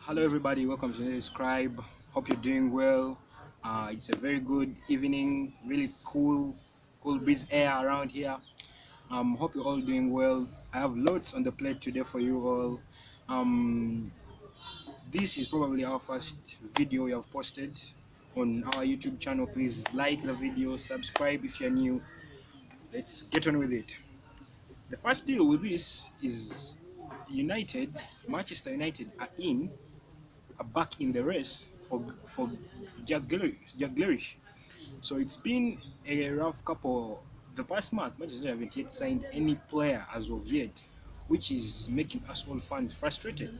Hello everybody, welcome to the Scribe. Hope you're doing well. It's a very good evening, really cool breeze air around here. Hope you're all doing well. I have loads on the plate today for you all. Um, this is probably our first video we have posted on our YouTube channel. Please like the video, subscribe if you're new. Let's get on with it. The first deal with this is Manchester United are back in the race for Jack Grealish. So it's been a rough couple. The past month, Manchester haven't yet signed any player as of yet, which is making us all fans frustrated.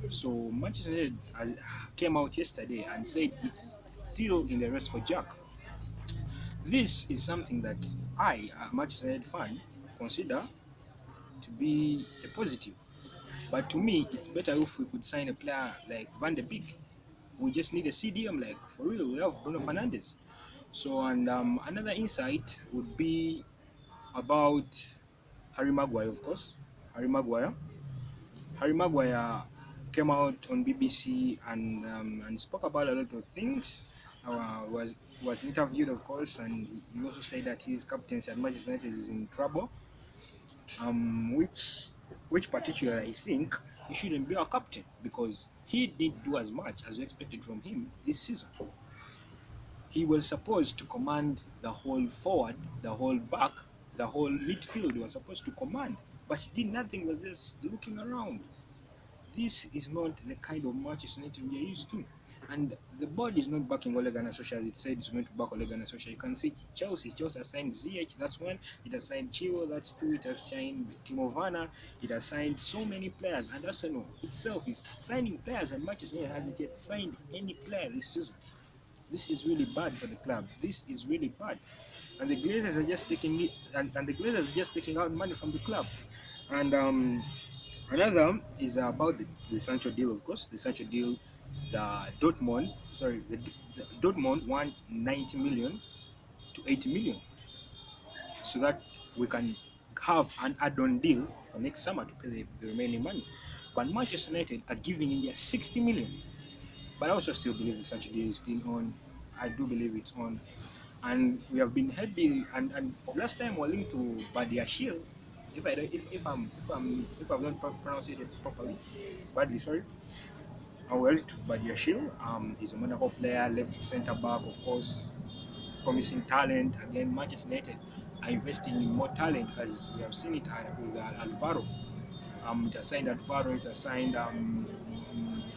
So Manchester United came out yesterday and said it's still in the race for Jack. This is something that I, a Manchester United fan, consider to be a positive. But to me, it's better if we could sign a player like Van de Beek. We just need a CDM, like for real. We have Bruno Fernandes. So, and another insight would be about Harry Maguire, of course. Harry Maguire. Harry Maguire came out on BBC and spoke about a lot of things. Was interviewed, of course, and he also said that his captaincy at Manchester United is in trouble. Which particularly I think he shouldn't be our captain because he didn't do as much as we expected from him this season. He was supposed to command the whole forward, the whole back, the whole midfield. He was supposed to command, but he did nothing. He was just looking around. This is not the kind of Manchester United we are used to. And the board is not backing Ole Gunnar Solskjaer as it said it's going to back Ole Gunnar Solskjaer. You can see Chelsea has signed ZH, that's one. It has signed Chilwell, that's two. It has signed Timo Werner. It has signed so many players. And Arsenal itself is signing players, and Manchester United hasn't yet signed any player this season. This is really bad for the club. This is really bad. And the Glazers are just taking it, and the Glazers are just taking out money from the club. And another is about the Sancho deal, of course. The Sancho deal, the Dortmund want 90 million to 80 million, so that we can have an add-on deal for next summer to pay the remaining money. But Manchester United are giving India 60 million. But I also still believe the Sancho deal is still on. I do believe it's on. And we have been heavy, and last time we're linked to Badiashile. If I've not pronounced it properly, badly sorry. Well, to Badiashile, he's a Monaco player, left centre back, of course, promising talent. Again, Manchester United are investing in more talent, as we have seen it with Alvaro. It has signed Alvaro. It has signed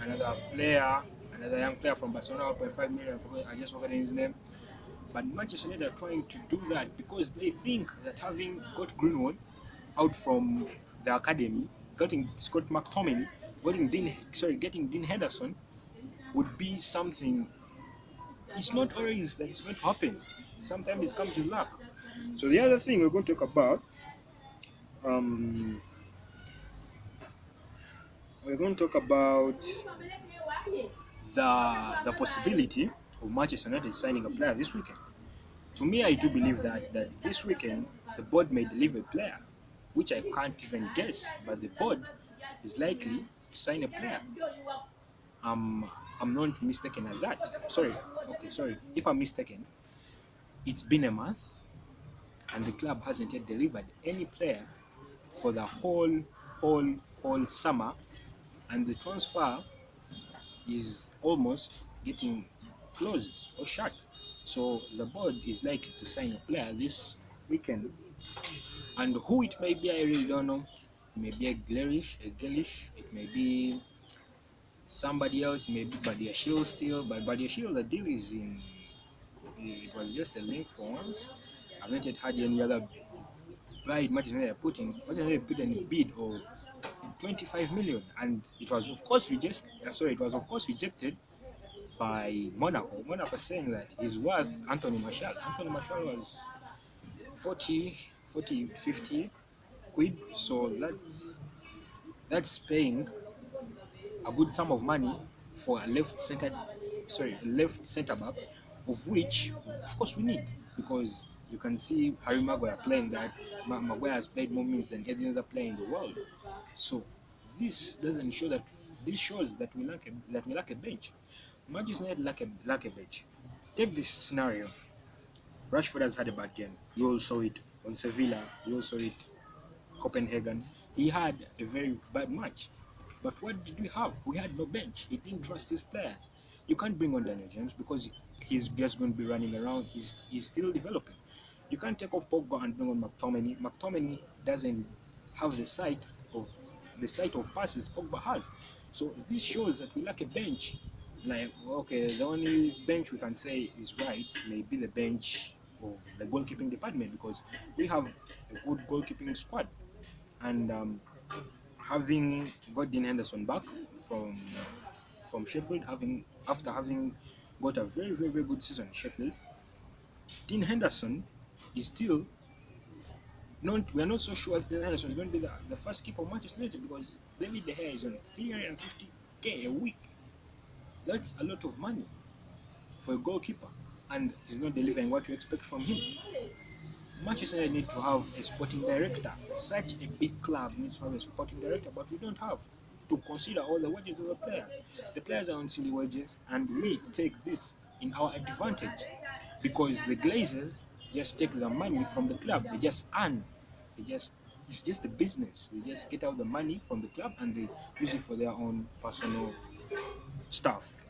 another player, another young player from Barcelona, 1.5 million. I just forgot his name. But Manchester United are trying to do that because they think that having got Greenwood out from the academy, getting Scott McTominay, getting Dean Henderson would be something. It's not always that it's going to happen. Sometimes it comes with luck. So the other thing we're going to talk about, um, we're going to talk about the possibility of Manchester United signing a player this weekend. To me, I do believe that this weekend the board may deliver a player, which I can't even guess, but the board is likely to sign a player. I'm not mistaken at that. Sorry. If I'm mistaken, it's been a month and the club hasn't yet delivered any player for the whole summer, and the transfer is almost getting closed or shut. So the board is likely to sign a player this weekend, and who it may be, I really don't know. It may be a Grealish. It may be somebody else. It may be Badiashile still, but Badiashile, the deal is in. It was just a link for once. I haven't yet had any other bid. Manchester United put a bid of 25 million, and it was of course rejected by Monaco. Monaco saying that he's worth Anthony Martial. Anthony Martial was 50 quid, so that's paying a good sum of money for a left centre back, of which of course we need, because you can see Harry Maguire playing that. Maguire has played more minutes than any other player in the world. So this doesn't show that This shows that we lack a bench. Manchester United lack a bench. Take this scenario. Rashford has had a bad game. You all saw it on Sevilla. You all saw it Copenhagen. He had a very bad match. But what did we have? We had no bench. He didn't trust his players. You can't bring on Daniel James because he's just going to be running around. He's still developing. You can't take off Pogba and bring on McTominay. McTominay doesn't have the sight of passes Pogba has. So this shows that we lack a bench. Like, okay, the only bench we can say is right may be the bench of the goalkeeping department, because we have a good goalkeeping squad. And having got Dean Henderson back from Sheffield, after having got a very good season in Sheffield, Dean Henderson is still not. We are not so sure if Dean Henderson is going to be the first keeper of Manchester United, because David De Gea is on 350k a week. That's a lot of money for a goalkeeper, and he's not delivering what you expect from him. Manchester United need to have a sporting director. Such a big club needs to have a sporting director, but we don't have to consider all the wages of the players. The players are on silly wages, and we take this in our advantage because the Glazers just take the money from the club. They just earn. It's just a business. They just get out the money from the club and they use it for their own personal stuff.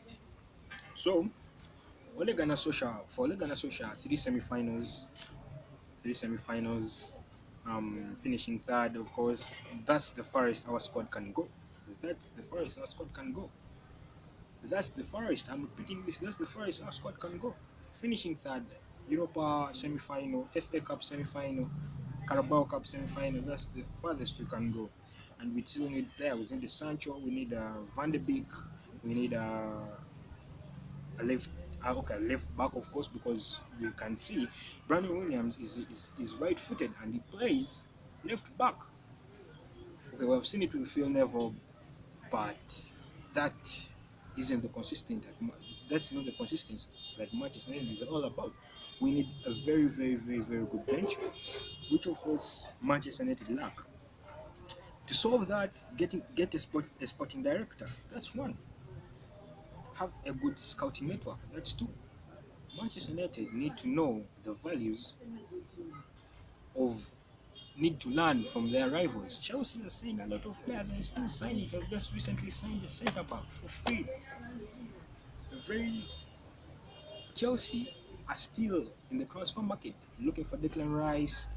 So, Ole Gunnar Solskjaer, three semi-finals, finishing third. Of course, that's the farthest our squad can go. That's the farthest our squad can go. That's the farthest. I'm repeating this. That's the farthest our squad can go. Finishing third, Europa semi-final, FA Cup semi-final, Carabao Cup semi-final. That's the farthest we can go. And we still need players. We need Sancho. We need Van de Beek. We need a left back, of course, because we can see Brandon Williams is right-footed and he plays left back. Okay, we have seen it with Phil Neville, but that isn't the consistent. That's not the consistency that Manchester United is all about. We need a very good bench, which of course Manchester United lack. To solve that, get a sporting director. That's one. Have a good scouting network. That's two. Manchester United need to know the values of need to learn from their rivals. Chelsea has signed a lot of players and still signing it. Have just recently signed a centre back for free. Chelsea are still in the transfer market, looking for Declan Rice,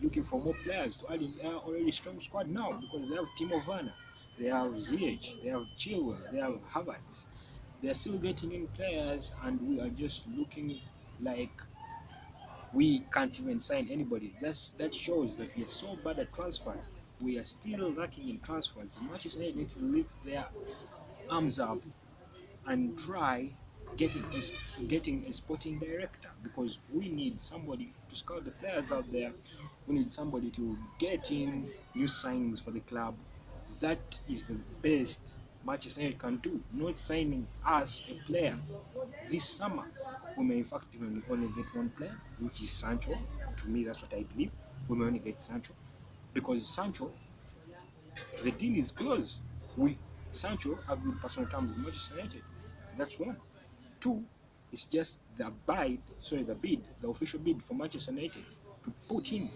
looking for more players to add in their already strong squad now, because they have Timo Werner, they have Ziyech, they have Chilwell, they have Havertz. They are still getting in players, and we are just looking like we can't even sign anybody. That shows that we are so bad at transfers. We are still lacking in transfers. Manchester United need to lift their arms up and try getting a sporting director, because we need somebody to scout the players out there. We need somebody to get in new signings for the club. That is the best Manchester United can do, not signing us a player this summer. We may in fact even only get one player, which is Sancho. To me, that's what I believe. We may only get Sancho, because Sancho, the deal is closed. Sancho have good personal terms with Manchester United. That's one. Two, it's just the bid, the official bid for Manchester United to put in.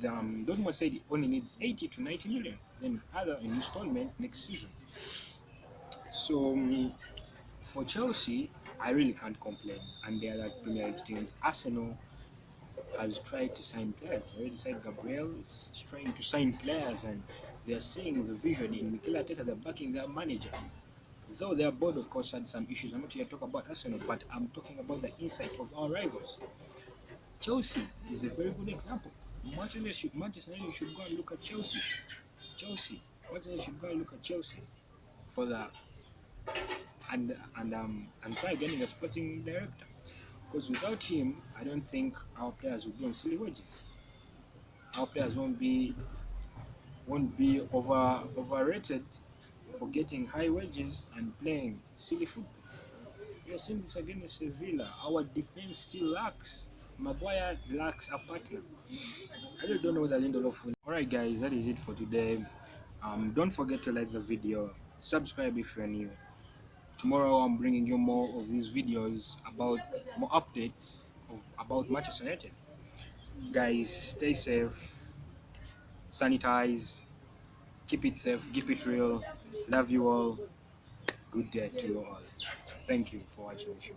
Dortmund said it only needs 80 to 90 million, then other in installment next season. So for Chelsea, I really can't complain. And the other Premier League teams, Arsenal has tried to sign players. Already signed Gabriel is trying to sign players, and they are seeing the vision in Mikel Arteta. They're backing their manager. Though their board, of course, had some issues. I'm not here to talk about Arsenal, but I'm talking about the insight of our rivals. Chelsea is a very good example. Manchester United should go and look at Chelsea. Manchester United should go and look at Chelsea for that, and try getting a sporting director. Because without him, I don't think our players will be on silly wages. Our players won't be overrated for getting high wages and playing silly football. We have seen this against Sevilla. Our defense still lacks. Maguire lacks a partner. I don't know whether Lindelof will. Alright guys, that is it for today. Don't forget to like the video, subscribe if you're new. Tomorrow I'm bringing you more of these videos about more updates about Manchester United. Guys, stay safe, sanitize, keep it safe, keep it real. Love you all. Good day to you all. Thank you for watching the show.